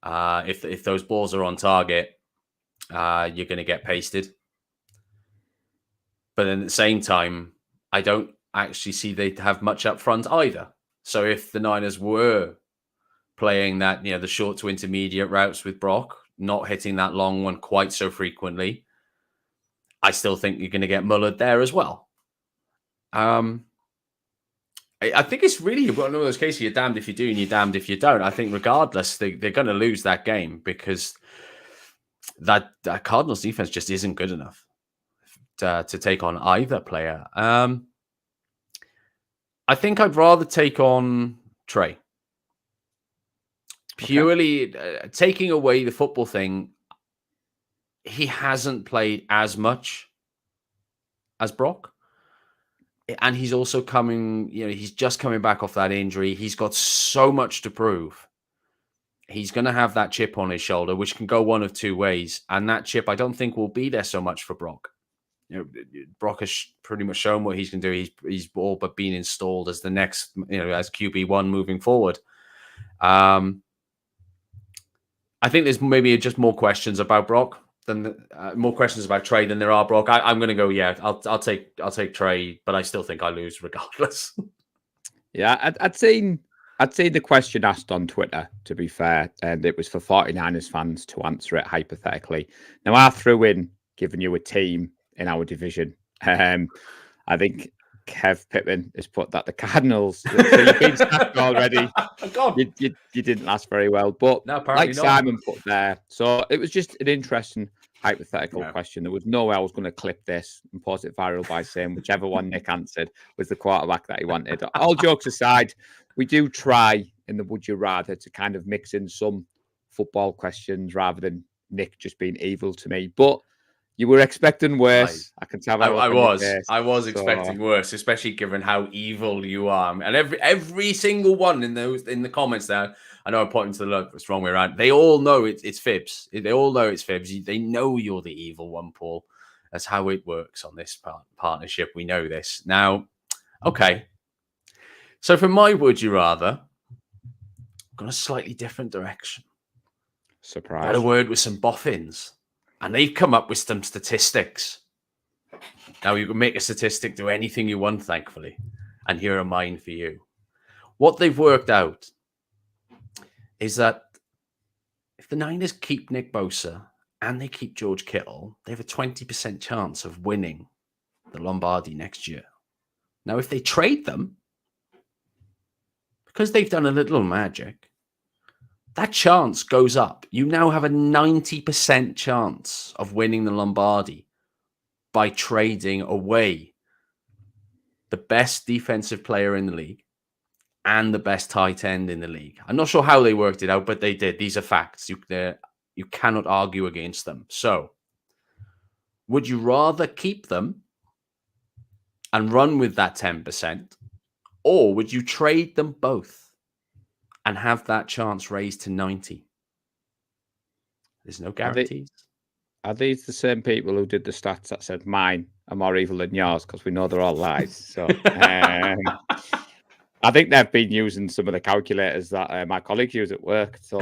If those balls are on target, you're going to get pasted. But then at the same time, I don't actually see they have much up front either. So if the Niners were playing that, the short to intermediate routes with Brock, not hitting that long one quite so frequently, I still think you're going to get mullered there as well. I think it's really one of those cases, you're damned if you do and you're damned if you don't. I think regardless, they're going to lose that game because that Cardinals defense just isn't good enough to take on either player. I think I'd rather take on Trey. Purely taking away the football thing, he hasn't played as much as Brock. And he's also he's just coming back off that injury. He's got so much to prove. He's going to have that chip on his shoulder, which can go one of two ways. And that chip, I don't think, will be there so much for Brock. Brock has pretty much shown what he's going to do. He's all but been installed as the next, as QB1 moving forward. I think there's maybe just more questions about Brock than more questions about Trey than there are Brock. I'm going to go, I'll take Trey, but I still think I lose regardless. Yeah, I'd seen the question asked on Twitter, to be fair, and it was for 49ers fans to answer it hypothetically. Now, I threw in giving you a team in our division. I think Kev Pittman has put that the Cardinals. So you've been sacked already. You didn't last very well, but no, like Simon put there. So it was just an interesting hypothetical question. There was no way I was going to clip this and post it viral by saying whichever one Nick answered was the quarterback that he wanted. All jokes aside, we do try in the Would You Rather to kind of mix in some football questions rather than Nick just being evil to me. But you were expecting worse. I can tell. I was expecting worse, especially given how evil you are. And every single one in the comments there, I know I'm pointing to the look, it's the wrong way around. They all know it's fibs. They all know it's fibs. They know you're the evil one, Paul. That's how it works on this partnership. We know this now. Okay. So for my Would You Rather, I've gone a slightly different direction. Surprise. I had a word with some boffins. And they've come up with some statistics. Now, you can make a statistic do anything you want, thankfully. And here are mine for you. What they've worked out is that if the Niners keep Nick Bosa and they keep George Kittle, they have a 20% chance of winning the Lombardi next year. Now, if they trade them, because they've done a little magic, that chance goes up. You now have a 90% chance of winning the Lombardi by trading away the best defensive player in the league and the best tight end in the league. I'm not sure how they worked it out, but they did. These are facts. You cannot argue against them. So, would you rather keep them and run with that 10%, or would you trade them both and have that chance raised to 90? There's no guarantees. Are these the same people who did the stats that said mine are more evil than yours? Because we know they're all lies. So I think they've been using some of the calculators that my colleagues use at work. So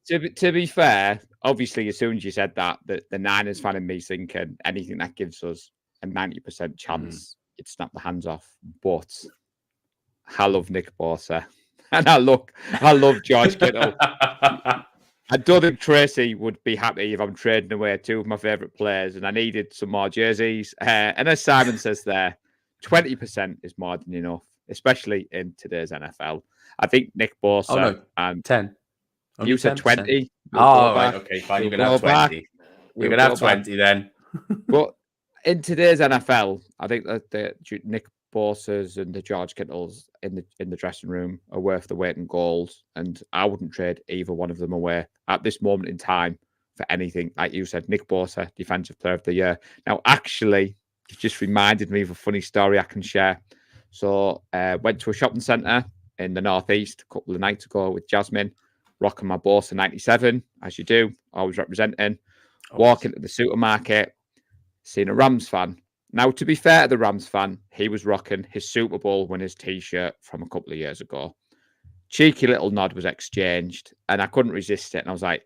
to be fair, obviously, as soon as you said that, the Niners fan in me thinking anything that gives us a 90% chance, you'd snap the hands off. But I love Nick Bosa, and I love George Kittle. I don't think Tracy would be happy if I'm trading away two of my favourite players, and I needed some more jerseys. And as Simon says there, 20% is more than enough. especially in today's NFL. I think Nick Bosa Oh no, and 10. Only you said 10%. 20. We'll go Oh, right. back. Okay, fine. We'll You're going to have go back. 20. We'll You're going to have go back. 20 then. But in today's NFL, I think that the Nick Bosa's and the George Kittles in the dressing room are worth the weight in gold, and I wouldn't trade either one of them away at this moment in time for anything. Like you said, Nick Bosa, Defensive Player of the Year. Now, actually, it just reminded me of a funny story I can share. So, went to a shopping centre in the Northeast a couple of nights ago with Jasmine, rocking my Bosa 97, as you do, always representing. Walking to the supermarket, seeing a Rams fan. Now, to be fair to the Rams fan, he was rocking his Super Bowl winners t-shirt from a couple of years ago. Cheeky little nod was exchanged, and I couldn't resist it. And I was like,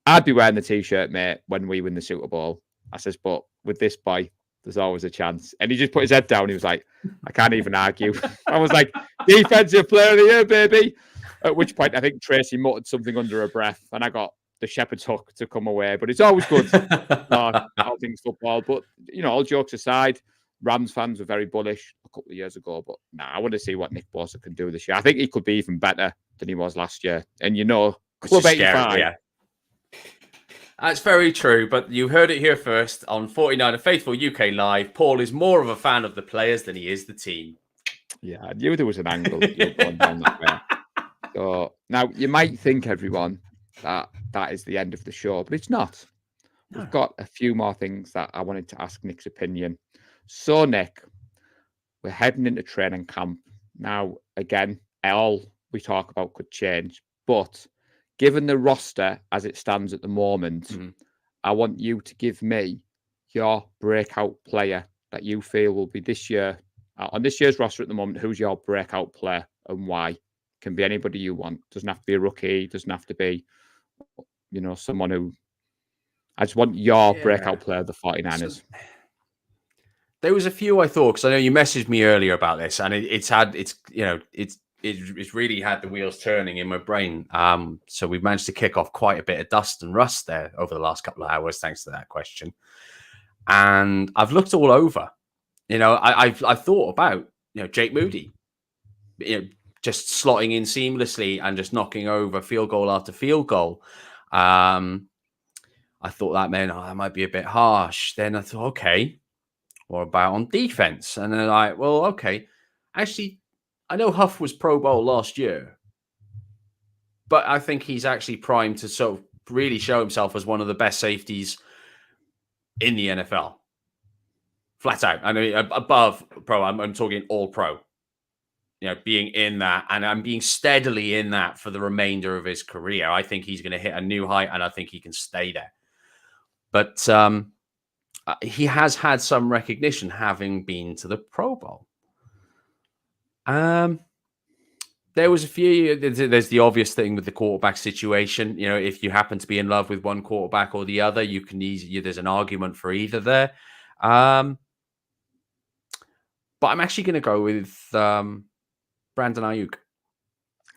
I'd be wearing the t-shirt, mate, when we win the Super Bowl. I says, but with this boy, there's always a chance. And he just put his head down. He was like, I can't even argue. I was like, Defensive Player of the Year, baby. At which point, I think Tracy muttered something under her breath, and I got the shepherd's hook to come away. But it's always good, all things football. But, all jokes aside, Rams fans were very bullish a couple of years ago. But I want to see what Nick Bosa can do this year. I think he could be even better than he was last year. And, Club 85. Yeah. That's very true, but you heard it here first on 49er Faithful UK Live. Paul is more of a fan of the players than he is the team. Yeah, I knew there was an angle you're going down that way. So now you might think, everyone, that is the end of the show, but it's not. We've got a few more things that I wanted to ask Nick's opinion. So, Nick, we're heading into training camp. Now, again, all we talk about could change, but given the roster as it stands at the moment, I want you to give me your breakout player that you feel will be this year. On this year's roster at the moment, who's your breakout player and why? Can be anybody you want. Doesn't have to be a rookie. Doesn't have to be, someone who... I just want your breakout player of the 49ers. So, there was a few I thought, because I know you messaged me earlier about this, and it's really had the wheels turning in my brain. So we've managed to kick off quite a bit of dust and rust there over the last couple of hours, thanks to that question. And I've looked all over. I've thought about Jake Moody, just slotting in seamlessly and just knocking over field goal after field goal. I thought that that might be a bit harsh. Then I thought, okay, what about on defense? And then okay, actually, I know Huff was Pro Bowl last year, but I think he's actually primed to sort of really show himself as one of the best safeties in the NFL. Flat out. I know above pro, I'm talking all pro. Being in that, and I'm being steadily in that for the remainder of his career. I think he's going to hit a new height, and I think he can stay there. But he has had some recognition having been to the Pro Bowl. There was a few. There's the obvious thing with the quarterback situation. If you happen to be in love with one quarterback or the other, you can there's an argument for either there. But I'm actually going to go with Brandon Ayuk.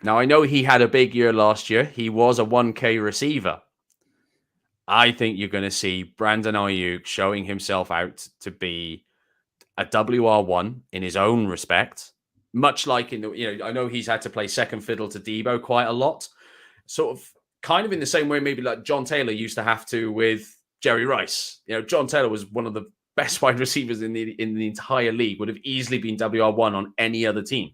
Now, I know he had a big year last year. He was a 1K receiver. I think you're going to see Brandon Ayuk showing himself out to be a WR1 in his own respect. Much like I know he's had to play second fiddle to Debo quite a lot. Sort of kind of in the same way maybe like John Taylor used to have to with Jerry Rice. John Taylor was one of the best wide receivers in the entire league, would have easily been WR1 on any other team,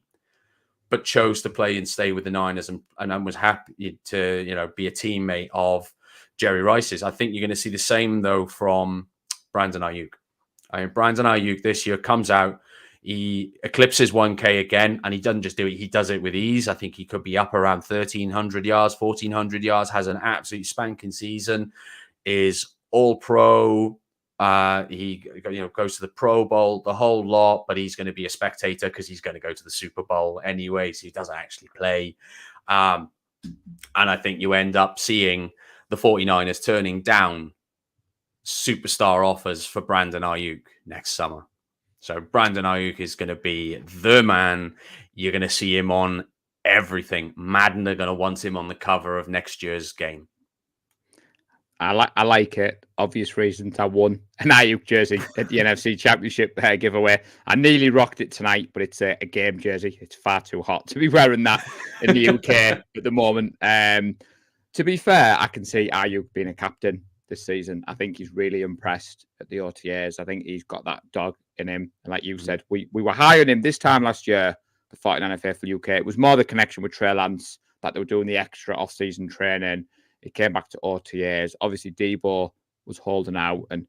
but chose to play and stay with the Niners and was happy to, be a teammate of Jerry Rice's. I think you're going to see the same, though, from Brandon Ayuk. Brandon Ayuk this year comes out, he eclipses 1K again, and he doesn't just do it, he does it with ease. I think he could be up around 1,300 yards, 1,400 yards, has an absolute spanking season, is all-pro. He goes to the Pro Bowl, the whole lot, but he's going to be a spectator because he's going to go to the Super Bowl anyway, so he doesn't actually play. And I think you end up seeing the 49ers turning down superstar offers for Brandon Ayuk next summer. So Brandon Ayuk is going to be the man. You're going to see him on everything. Madden are going to want him on the cover of next year's game. I like it. Obvious reasons. I won an Ayuk jersey at the NFC Championship giveaway. I nearly rocked it tonight, but it's a game jersey. It's far too hot to be wearing that in the UK at the moment. To be fair, I can see Ayuk being a captain this season. I think he's really impressed at the OTAs. I think he's got that dog in him. And like you said, we were high on him this time last year for 49erFaithfulUK. It was more the connection with Trey Lance that they were doing the extra off-season training. It came back to OTAs. Obviously, Debo was holding out, and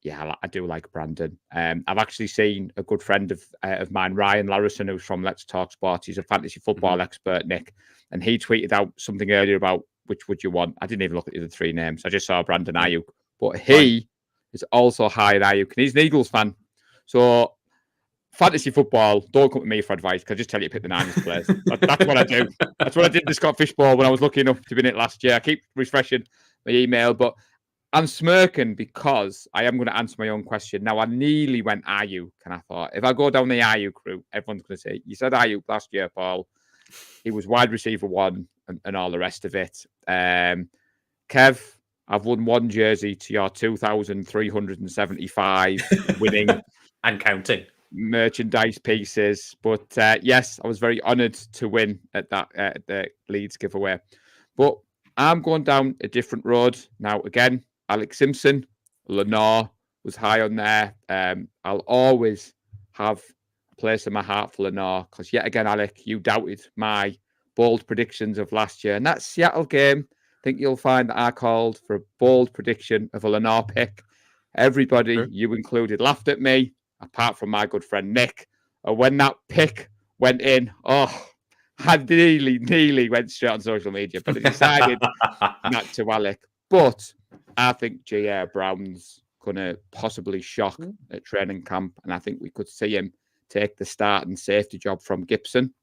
yeah, I do like Brandon. I've actually seen a good friend of mine, Ryan Larison, who's from Let's Talk Sports. He's a fantasy football expert, Nick, and he tweeted out something earlier about which would you want. I didn't even look at the other three names. I just saw Brandon Ayuk, but he is also high in Ayuk, and he's an Eagles fan. So fantasy football, don't come to me for advice, because I just tell you to pick the Niners players. That's what I do. That's what I did in the Scott Fishbowl when I was lucky enough to win it last year. I keep refreshing my email, but I'm smirking because I am going to answer my own question. Now, I nearly went Ayuk, and I thought, if I go down the Ayuk route, everyone's going to say, you said Ayuk last year, Paul. He was wide receiver 1 and all the rest of it. Kev, I've won one jersey to your 2,375 winning and counting merchandise pieces. But yes, I was very honoured to win at that the Leeds giveaway. But I'm going down a different road now. Again, Alex Simpson, Lenore was high on there. I'll always have a place in my heart for Lenore, because yet again, Alec, you doubted my bold predictions of last year. And that Seattle game, I think you'll find that I called for a bold prediction of a Lenore pick. Everybody, you included, laughed at me, apart from my good friend Nick. When that pick went in, I nearly went straight on social media, but I decided not to, Alec. But I think J.R. Brown's going to possibly shock at training camp, and I think we could see him take the start and safety job from Gibson,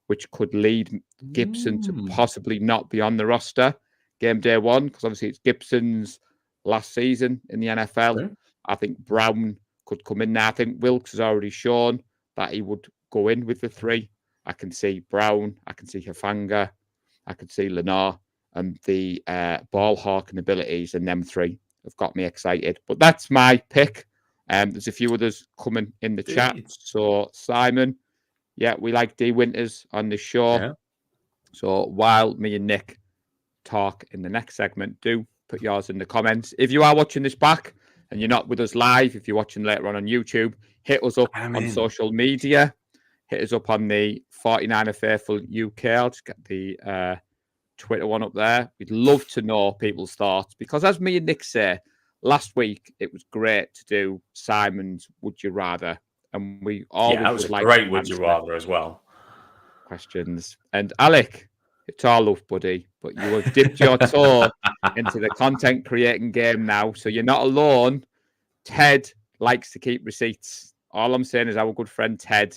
which could lead Gibson to possibly not be on the roster game day 1, because obviously it's Gibson's last season in the NFL. Sure. I think Brown could come in there. I think Wilkes has already shown that he would go in with the 3. I can see Brown, I can see Hafanga, I can see Lenore, and the ball hawking abilities, and them 3 have got me excited. But that's my pick. There's a few others coming in the chat. So Simon, yeah, we like D Winters on the show. Yeah. So while me and Nick talk in the next segment, do put yours in the comments. If you are watching this back and you're not with us live, if you're watching later on YouTube, hit us up on social media. Hit us up on the 49erFaithfulUK. I'll just get the Twitter one up there. We'd love to know people's thoughts, because as me and Nick say, last week it was great to do Simon's Would You Rather, and we always that was great Would You Rather as well. Questions. And Alec, it's all love, buddy, but you have dipped your toe into the content creating game now, so you're not alone. Ted likes to keep receipts. All I'm saying is our good friend Ted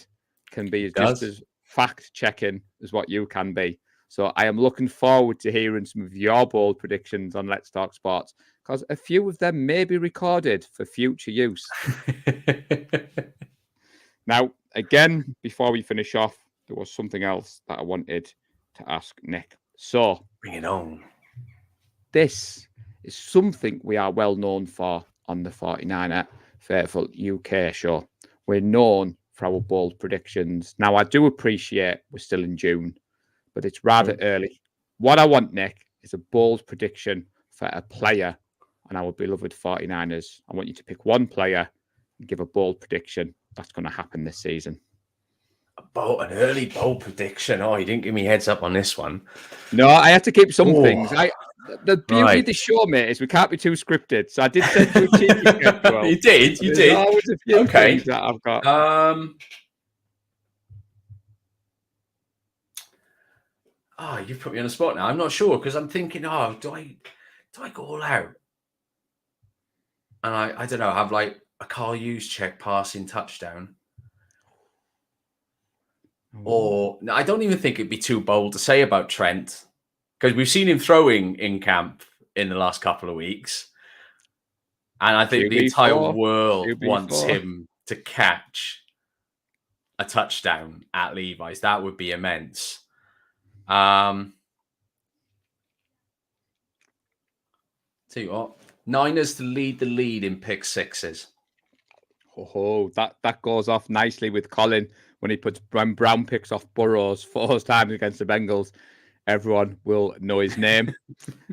can be just as fact-checking as what you can be. So I am looking forward to hearing some of your bold predictions on Let's Talk Sports, because a few of them may be recorded for future use. Now, again, before we finish off, there was something else that I wanted to ask Nick. So, bring it on. This is something we are well known for on the 49er Faithful UK show. We're known for our bold predictions. Now, I do appreciate we're still in June, but it's rather early. What I want, Nick, is a bold prediction for a player on our beloved 49ers. I want you to pick one player and give a bold prediction that's going to happen this season. An early bold prediction. Oh, you didn't give me heads up on this one. No, I had to keep some things. The beauty of the show, mate, is we can't be too scripted. So I did send you a cheeky schedule. You did. There's always a few things that I've got. You've put me on the spot now. I'm not sure, because I'm thinking, do I go all out? And I don't know, have like a Carl Juszczyk passing touchdown. Or I don't even think it'd be too bold to say about Trent, because we've seen him throwing in camp in the last couple of weeks. And I think the entire world wants him to catch a touchdown at Levi's. That would be immense. To Tell you what, Niners to lead the lead in pick sixes. Oh, that goes off nicely with Colin when he puts Brown picks off Burrows 4 times against the Bengals. Everyone will know his name.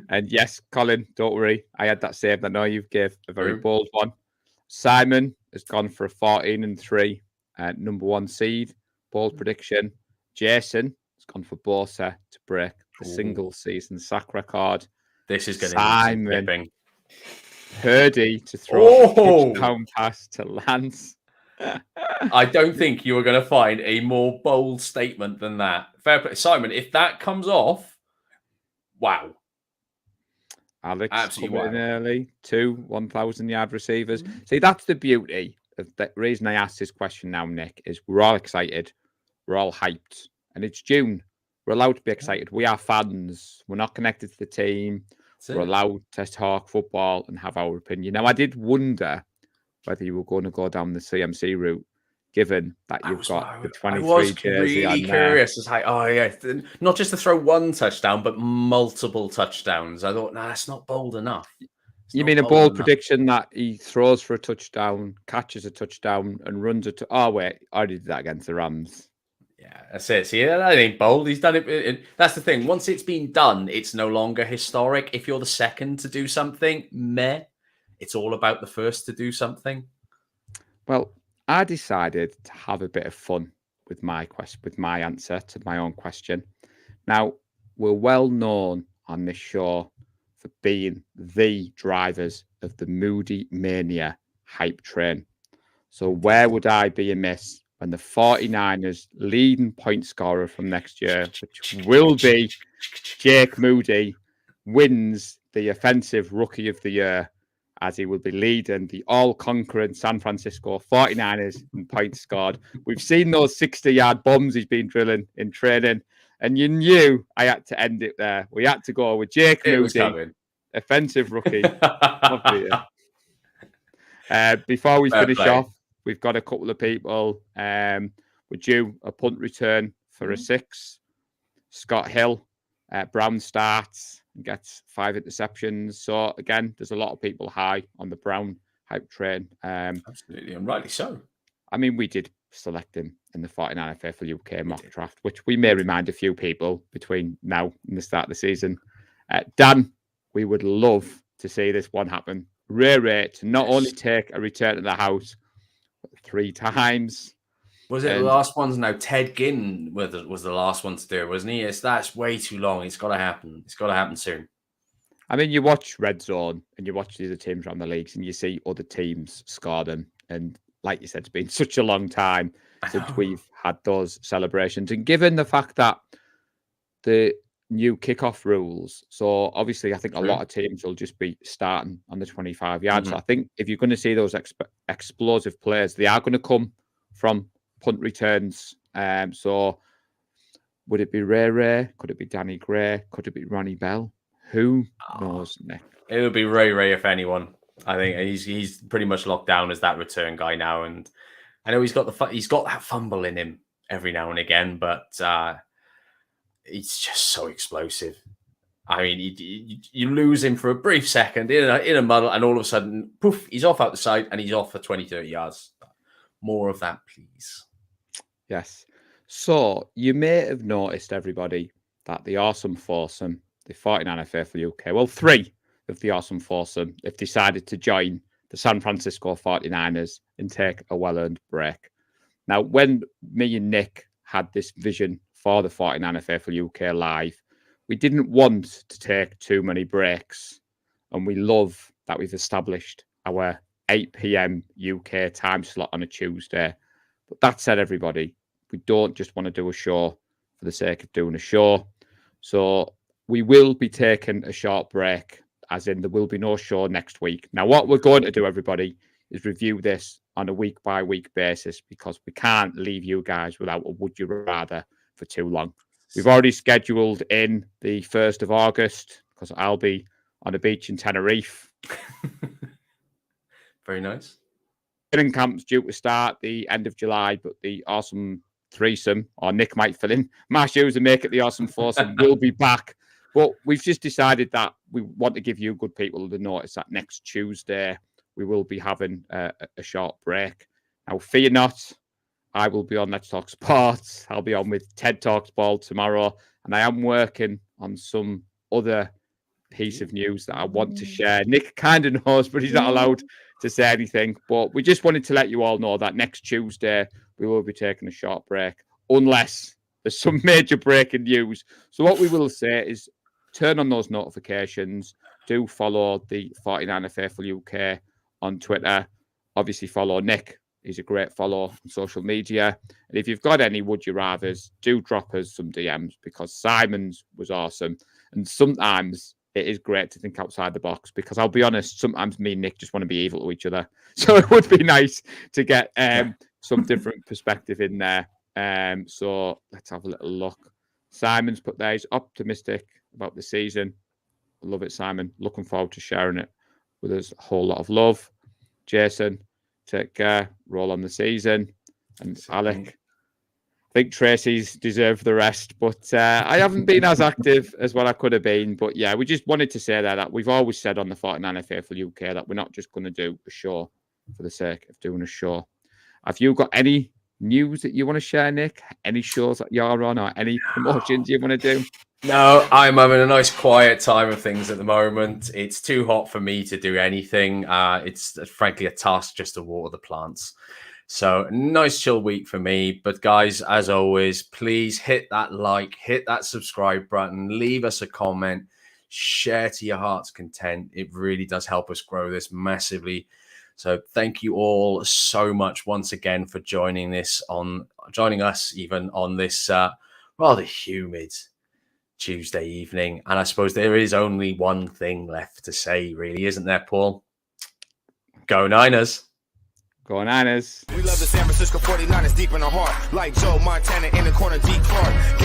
And yes, Colin, don't worry. I had that saved. I know you've gave a very bold one. Simon has gone for a 14-3 number 1 seed. Bold prediction. Jason has gone for Bosa to break the single season sack record. This is going to need some flipping. Purdy to throw a touchdown pass to Lance. I don't think you are going to find a more bold statement than that. Fair play. Simon, if that comes off, wow. Alex absolutely coming in early. 2 1,000-yard receivers. See, that's the beauty of the reason I asked this question now, Nick, is we're all excited. We're all hyped. And it's June. We're allowed to be excited. We are fans. We're not connected to the team. We're allowed to talk football and have our opinion. Now, I did wonder whether you were going to go down the CMC route, given that you've got the 23 jersey really curious as not just to throw one touchdown, but multiple touchdowns. I thought, that's not bold enough. You mean a bold prediction that he throws for a touchdown, catches a touchdown, and runs it? Oh, wait, I already did that against the Rams. Yeah, that's it. See, that ain't bold. He's done it. That's the thing. Once it's been done, it's no longer historic. If you're the second to do something, meh. It's all about the first to do something. Well, I decided to have a bit of fun with my answer to my own question. Now, we're well known on this show for being the drivers of the Moody Mania hype train. So where would I be amiss when the 49ers leading point scorer from next year, which will be Jake Moody, wins the offensive rookie of the year, as he will be leading the all-conquering San Francisco 49ers in points scored. We've seen those 60-yard bombs he's been drilling in training, and you knew I had to end it there. We had to go with Jake Moody, offensive rookie of the year. Before we finish off, we've got a couple of people. We're due a punt return for a 6. Scott Hill, Brown starts and gets 5 interceptions. So, again, there's a lot of people high on the Brown hype train. Absolutely, and rightly so. I mean, we did select him in the 49er Faithful UK mock draft, which we may remind a few people between now and the start of the season. Dan, we would love to see this one happen. Ray to not only take a return to the house, but 3 times. Was it the last one's now? Ted Ginn was the last one to do it, wasn't he? That's way too long. It's got to happen. It's got to happen soon. I mean, you watch Red Zone and you watch the other teams around the leagues and you see other teams score them. And like you said, it's been such a long time since we've had those celebrations. And given the fact that the new kickoff rules, so obviously I think a lot of teams will just be starting on the 25 yards. So I think if you're going to see those explosive plays, they are going to come from punt returns. So would it be Ray? Could it be Danny Gray? Could it be Ronnie Bell? Who knows, Nick? It would be Ray if anyone. I think he's pretty much locked down as that return guy now, and I know he's got that fumble in him every now and again, but he's just so explosive. I mean, you lose him for a brief second in a muddle, and all of a sudden, poof, he's off out the side, and he's off for 20, 30 yards. More of that, please. Yes. So you may have noticed, everybody, that the Awesome Foursome, the 49er Faithful UK, well, 3 of the Awesome Foursome have decided to join the San Francisco 49ers and take a well-earned break. Now, when me and Nick had this vision for the 49er Faithful UK live, we didn't want to take too many breaks, and we love that we've established our 8 p.m. UK time slot on a Tuesday. But that said, everybody, we don't just want to do a show for the sake of doing a show. So we will be taking a short break, as in there will be no show next week. Now, what we're going to do, everybody, is review this on a week-by-week basis, because we can't leave you guys without a would you rather for too long. We've already scheduled in the 1st of August, because I'll be on a beach in Tenerife. Very nice. Training camp's due to start the end of July, but the Awesome Threesome, or Nick might fill in my shoes and make it the Awesome Foursome, will be back But we've just decided that we want to give you good people the notice that next Tuesday we will be having a short break. Now, fear not, I will be on Let's Talk Sports. I'll be on with TED Talks Ball tomorrow, and I am working on some other piece of news that I want to share. Nick kind of knows, but he's not allowed to say anything. But we just wanted to let you all know that next Tuesday we will be taking a short break, unless there's some major breaking news. So what we will say is turn on those notifications. Do follow the 49er Faithful UK on Twitter. Obviously follow Nick. He's a great follow on social media. And if you've got any would you rathers, do drop us some DMs, because Simon's was awesome. And sometimes it is great to think outside the box, because I'll be honest, sometimes me and Nick just want to be evil to each other. So it would be nice to get some different perspective in there. So let's have a little look. Simon's put there, he's optimistic about the season. I love it, Simon. Looking forward to sharing it with us. A whole lot of love. Jason, take care. Roll on the season. And Alec, I think Tracy's deserved the rest, but I haven't been as active as what I could have been. But yeah, we just wanted to say that we've always said on the 49er Faithful UK that we're not just going to do a show for the sake of doing a show. Have you got any news that you want to share, Nick? Any shows that you're on, or any promotions you want to do? No, I'm having a nice quiet time of things at the moment. It's too hot for me to do anything. It's frankly a task just to water the plants. So nice chill week for me. But guys, as always, please hit that like, hit that subscribe button, leave us a comment, share to your heart's content. It really does help us grow this massively. So thank you all so much once again for joining us even on this rather humid Tuesday evening. And I suppose there is only one thing left to say, really, isn't there, Paul? Go Niners. Go Niners. We love the San Francisco 49ers deep in our heart, like Joe Montana in the corner, deep part.